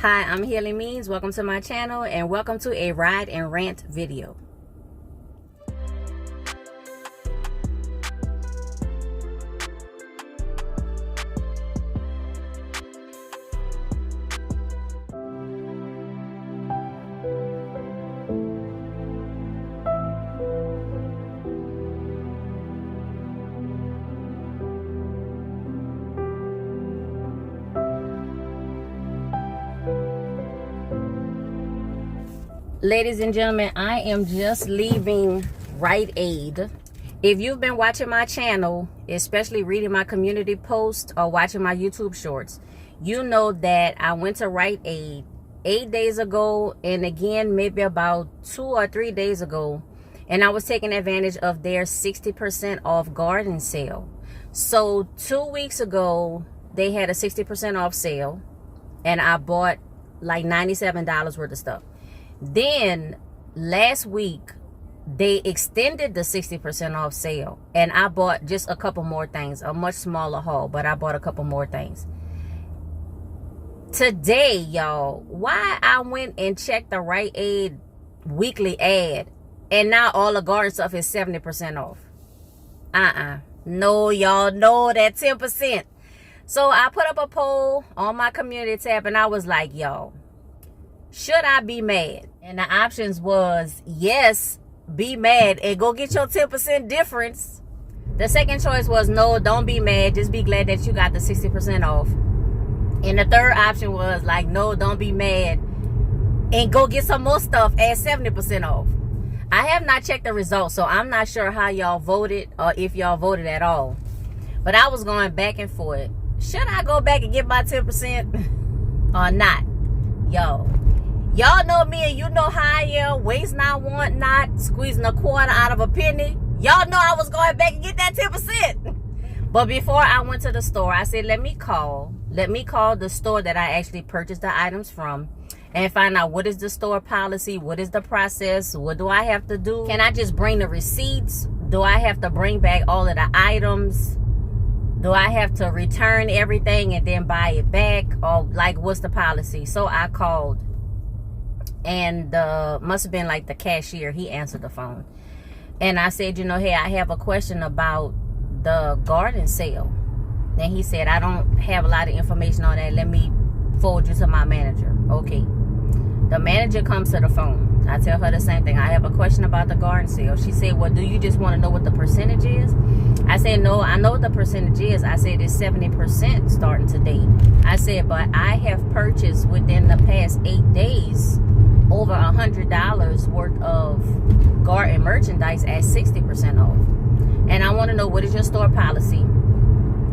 Hi, I'm Healing Means. Welcome to my channel and welcome to a Ride and Rant video. Ladies and gentlemen, I am just leaving Rite Aid. If you've been watching my channel, especially reading my community posts or watching my YouTube shorts, you know that I went to Rite Aid 8 days ago and again maybe about 2 or 3 days ago, and I was taking advantage of their 60% off garden sale. So 2 weeks ago they had a 60% off sale and I bought like $97 worth of stuff. Then last week they extended the 60% off sale and I bought just a couple more things, a much smaller haul, but I bought a couple more things. Today, y'all, why I went and checked the Rite Aid weekly ad and now all the garden stuff is 70% off. No, y'all, no, that 10%. So I put up a poll on my community tab and I was like, y'all, should I be mad? And the options was yes, be mad and go get your 10% difference. The second choice was no, don't be mad, just be glad that you got the 60% off. And the third option was like, no, don't be mad and go get some more stuff at 70% off. I have not checked the results, so I'm not sure how y'all voted or if y'all voted at all. But I was going back and forth. Should I go back and get my 10% or not? Y'all know me and you know how I am. Waste not, want not, squeezing a quarter out of a penny. Y'all know I was going back and get that 10%. But before I went to the store, I said, let me call the store that I actually purchased the items from and find out what is the store policy, what is the process, what do I have to do? Can I just bring the receipts? Do I have to bring back all of the items? Do I have to return everything and then buy it back? Or like, what's the policy? So I called. And must have been like the cashier. He answered the phone. And I said, you know, hey, I have a question about the garden sale. And he said, I don't have a lot of information on that. Let me forward you to my manager. Okay. The manager comes to the phone. I tell her the same thing. I have a question about the garden sale. She said, well, do you just want to know what the percentage is? I said, no, I know what the percentage is. I said, it's 70% starting today. I said, but I have purchased within the past 8 days over $100 worth of garden merchandise at 60% off. And I want to know, what is your store policy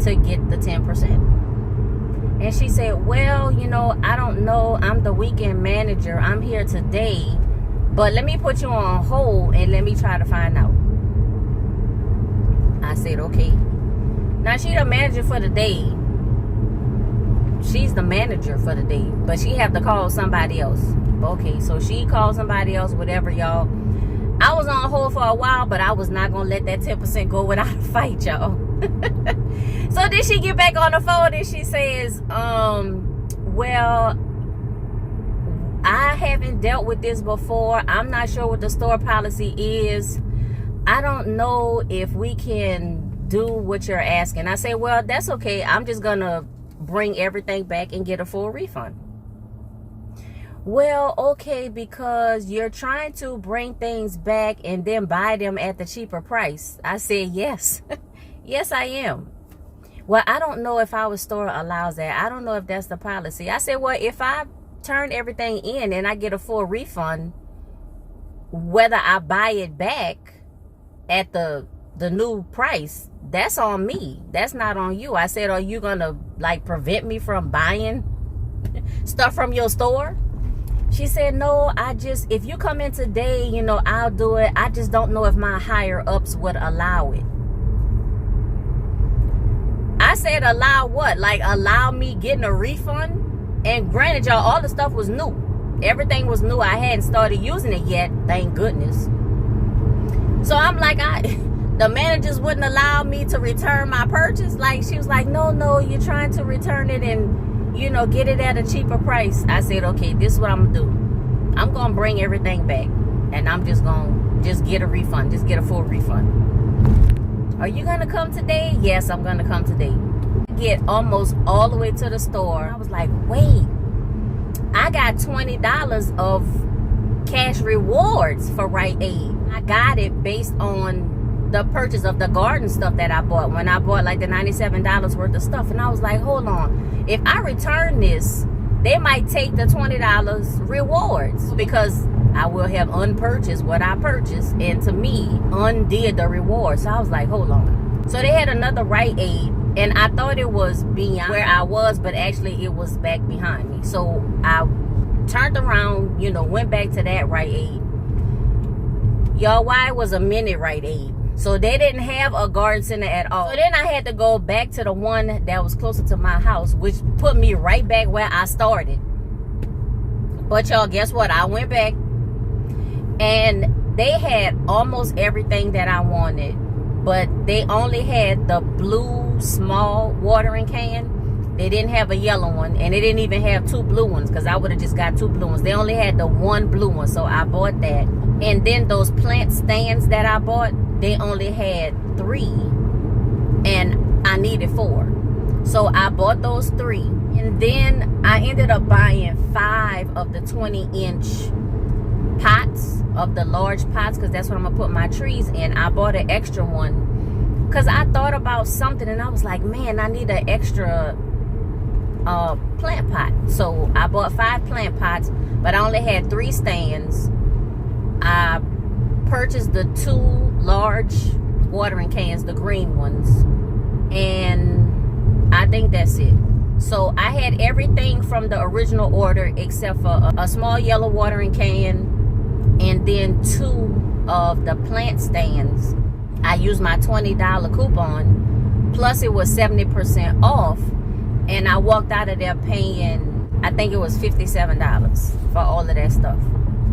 to get the 10%? And she said, well, you know, I don't know. I'm the weekend manager. I'm here today, but let me put you on hold and let me try to find out. I said, okay. Now she the manager for the day. She's the manager for the day, but she have to call somebody else. Okay, so she called somebody else, whatever, y'all. I was on hold for a while, but I was not going to let that 10% go without a fight, y'all. So then she get back on the phone and she says, well, I haven't dealt with this before. I'm not sure what the store policy is. I don't know if we can do what you're asking. I say, well, that's okay. I'm just going to bring everything back and get a full refund. Well, okay, because you're trying to bring things back and then buy them at the cheaper price. I said, yes. Yes, I am. Well, I don't know if our store allows that. I don't know if that's the policy. I said, well, if I turn everything in and I get a full refund, whether I buy it back at the new price, that's on me. That's not on you. I said, are you going to like prevent me from buying stuff from your store? She said, no, if you come in today, you know, I'll do it. I just don't know if my higher ups would allow it. I said, allow what? Like, allow me getting a refund? And granted, y'all, all the stuff was new. Everything was new. I hadn't started using it yet. Thank goodness. So I'm like, the managers wouldn't allow me to return my purchase. Like, she was like, no, you're trying to return it and get it at a cheaper price. I said, okay, this is what I'm gonna do. I'm gonna bring everything back, and I'm just gonna get a refund, just get a full refund. Are you gonna come today? Yes, I'm gonna come today. Get almost all the way to the store. I was like, wait, I got $20 of cash rewards for Rite Aid. I got it based on the purchase of the garden stuff that I bought, when I bought like the $97 worth of stuff. And I was like, hold on, if I return this, they might take the $20 rewards, because I will have unpurchased what I purchased, and to me undid the reward. So I was like, hold on. So they had another Rite Aid, and I thought it was beyond where I was, but actually it was back behind me. So I turned around, went back to that Rite Aid. Y'all, why it was a mini Rite Aid. So they didn't have a garden center at all. So then I had to go back to the one that was closer to my house, which put me right back where I started. But y'all, guess what? I went back, and they had almost everything that I wanted, but they only had the blue small watering can. They didn't have a yellow one, and they didn't even have two blue ones, because I would have just got two blue ones. They only had the one blue one, so I bought that. And then those plant stands that I bought, they only had 3, and I needed 4. So I bought those 3, and then I ended up buying 5 of the 20-inch pots, of the large pots, because that's what I'm gonna put my trees in. I bought an extra one because I thought about something, and I was like, man, I need an extra plant pot. So I bought 5 plant pots, but I only had 3 stands. I purchased the 2 large watering cans, the green ones, and I think that's it. So I had everything from the original order except for a small yellow watering can, and then 2 of the plant stands. I used my $20 coupon, plus it was 70% off, and I walked out of there paying, I think it was $57 for all of that stuff.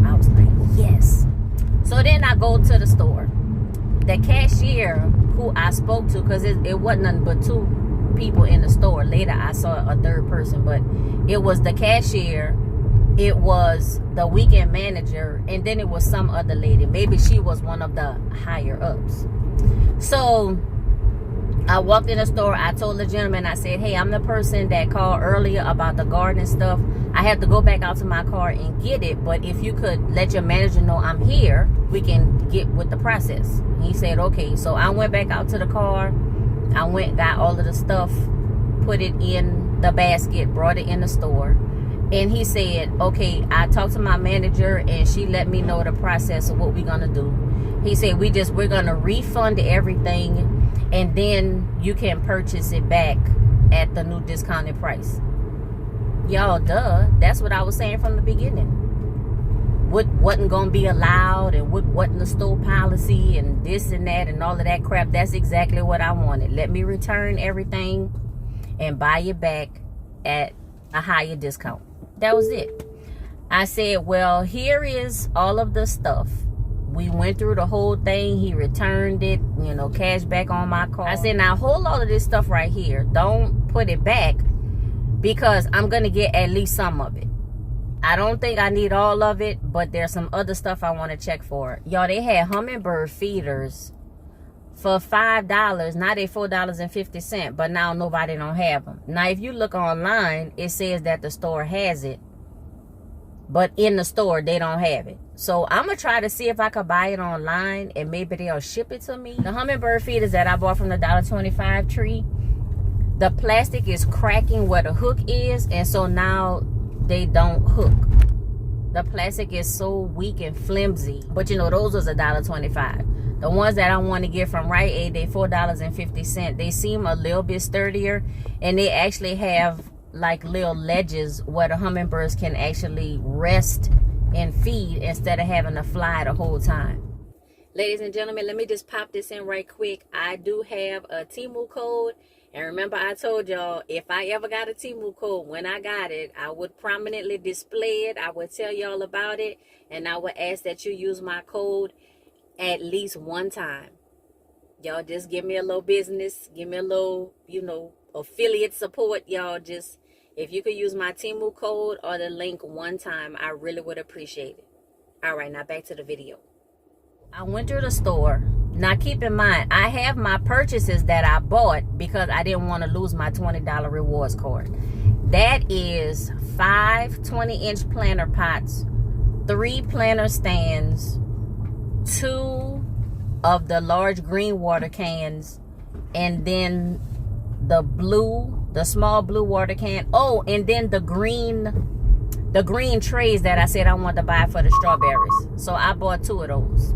I was like, yes. So then I go to the store. The cashier who I spoke to, because it wasn't nothing but 2 people in the store. Later I saw a 3rd person, but it was the cashier, it was the weekend manager, and then it was some other lady. Maybe she was one of the higher ups. So I walked in the store. I told the gentleman, I said, hey, I'm the person that called earlier about the garden stuff. I have to go back out to my car and get it, but if you could let your manager know I'm here, we can get with the process. He said, okay. So I went back out to the car. I went, got all of the stuff, put it in the basket, brought it in the store. And he said, okay, I talked to my manager, and she let me know the process of what we're going to do. He said, we're going to refund everything, and then you can purchase it back at the new discounted price. Y'all, duh. That's what I was saying from the beginning. What wasn't going to be allowed, and what wasn't the store policy, and this and that and all of that crap. That's exactly what I wanted. Let me return everything and buy it back at a higher discount. That was it. I said, well, here is all of the stuff. We went through the whole thing. He returned it, cash back on my car. I said, now hold all of this stuff right here. Don't put it back, because I'm going to get at least some of it. I don't think I need all of it, but there's some other stuff I want to check for. Y'all, they had hummingbird feeders for $5. Now they $4.50, but now nobody don't have them. Now, if you look online, it says that the store has it, but in the store, they don't have it. So I'm going to try to see if I could buy it online, and maybe they'll ship it to me. The hummingbird feeders that I bought from the $1.25 tree, the plastic is cracking where the hook is, and so now they don't hook. The plastic is so weak and flimsy. But those was $1.25. The ones that I want to get from Rite Aid, they $4.50. They seem a little bit sturdier, and they actually have like little ledges where the hummingbirds can actually rest and feed instead of having to fly the whole time. Ladies and gentlemen, let me just pop this in right quick. I do have a TEMU code. And remember, I told y'all, if I ever got a TEMU code, when I got it, I would prominently display it. I would tell y'all about it. And I would ask that you use my code at least one time. Y'all just give me a little business. Give me a little, affiliate support. Y'all just If you could use my TEMU code or the link one time, I really would appreciate it. All right, now back to the video. I went to the store. Now keep in mind, I have my purchases that I bought because I didn't want to lose my $20 rewards card. That is 5 20-inch planter pots, 3 planter stands, 2 of the large green water cans, and then the small blue water can. Oh, and then the green trays that I said I wanted to buy for the strawberries. So I bought 2 of those.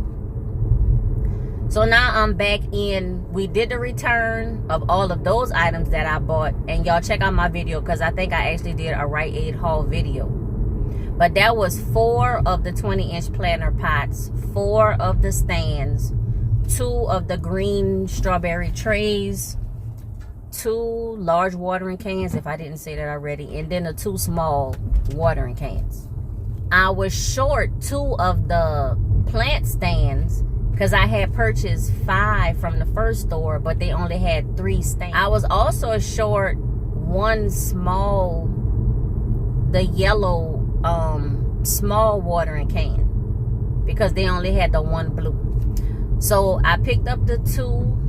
So now I'm back in. We did the return of all of those items that I bought. And y'all check out my video because I think I actually did a Rite Aid haul video. But that was 4 of the 20-inch planter pots, 4 of the stands, 2 of the green strawberry trays, 2 large watering cans, if I didn't say that already, and then the 2 small watering cans. I was short 2 of the plant stands because I had purchased 5 from the first store, but they only had 3 stands. I was also short 1 small, the yellow small watering can, because they only had the 1 blue. So I picked up the 2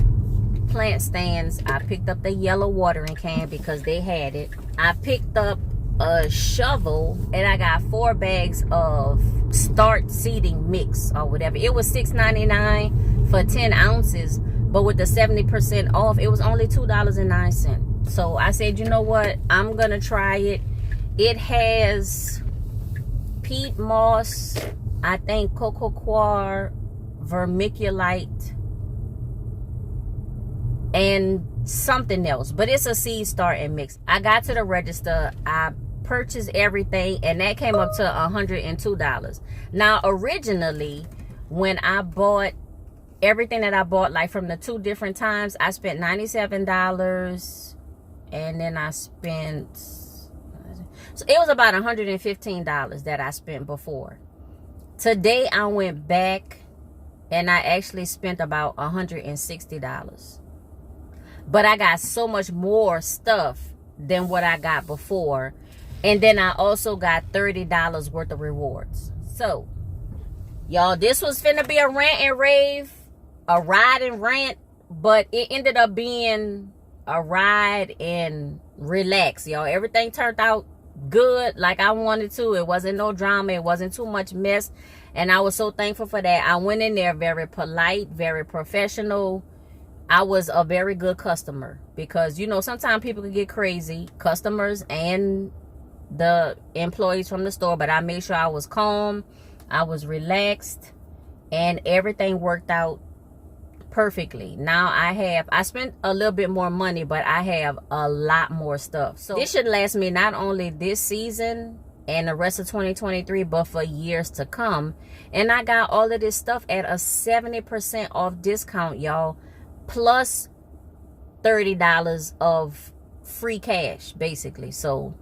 plant stands. I picked up the yellow watering can because they had it. I picked up a shovel, and I got 4 bags of start seeding mix or whatever. It was $6.99 for 10 ounces, but with the 70% off, it was only $2.09. So I said, you know what, I'm gonna try it. It has peat moss, I think cocoa coir, vermiculite, and something else, but it's a seed starting mix. I got to the register, I purchased everything, and that came up to $102. Now originally, when I bought everything that I bought, like from the 2 different times, I spent $97, and then I spent, so it was about $115 that I spent before. Today I went back and I actually spent about $160. But I got so much more stuff than what I got before. And then I also got $30 worth of rewards. So, y'all, this was finna be a rant and rave, a ride and rant, but it ended up being a ride and relax, y'all. Everything turned out good like I wanted to. It wasn't no drama. It wasn't too much mess. And I was so thankful for that. I went in there very polite, very professional. I was a very good customer because, you know, sometimes people can get crazy, customers and the employees from the store, but I made sure I was calm, I was relaxed, and everything worked out perfectly. Now I spent a little bit more money, but I have a lot more stuff. So this should last me not only this season and the rest of 2023, but for years to come. And I got all of this stuff at a 70% off discount, y'all, plus $30 of free cash, basically. So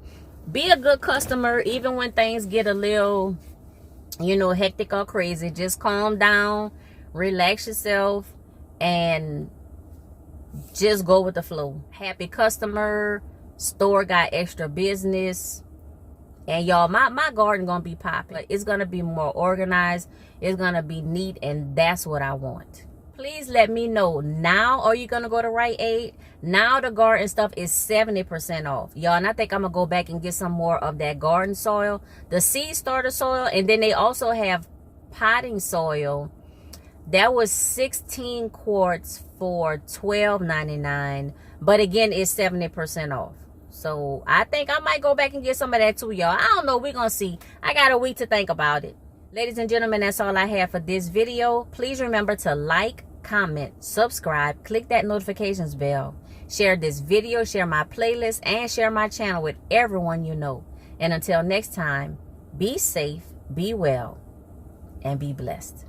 be a good customer, even when things get a little, you know, hectic or crazy. Just calm down, relax yourself, and just go with the flow. Happy customer, store got extra business. And y'all, my garden gonna be popping. It's gonna be more organized, it's gonna be neat, and that's what I want. Please let me know now. Are you gonna go to Rite Aid? Now the garden stuff is 70% off, y'all. And I think I'm gonna go back and get some more of that garden soil, the seed starter soil, and then they also have potting soil. That was 16 quarts for $12.99, but again, it's 70% off. So I think I might go back and get some of that too, y'all. I don't know, we're gonna see. I got a week to think about it. Ladies and gentlemen, that's all I have for this video. Please remember to like, comment, subscribe, click that notifications bell, share this video, share my playlist, and share my channel with everyone you know. And until next time, be safe, be well, and be blessed.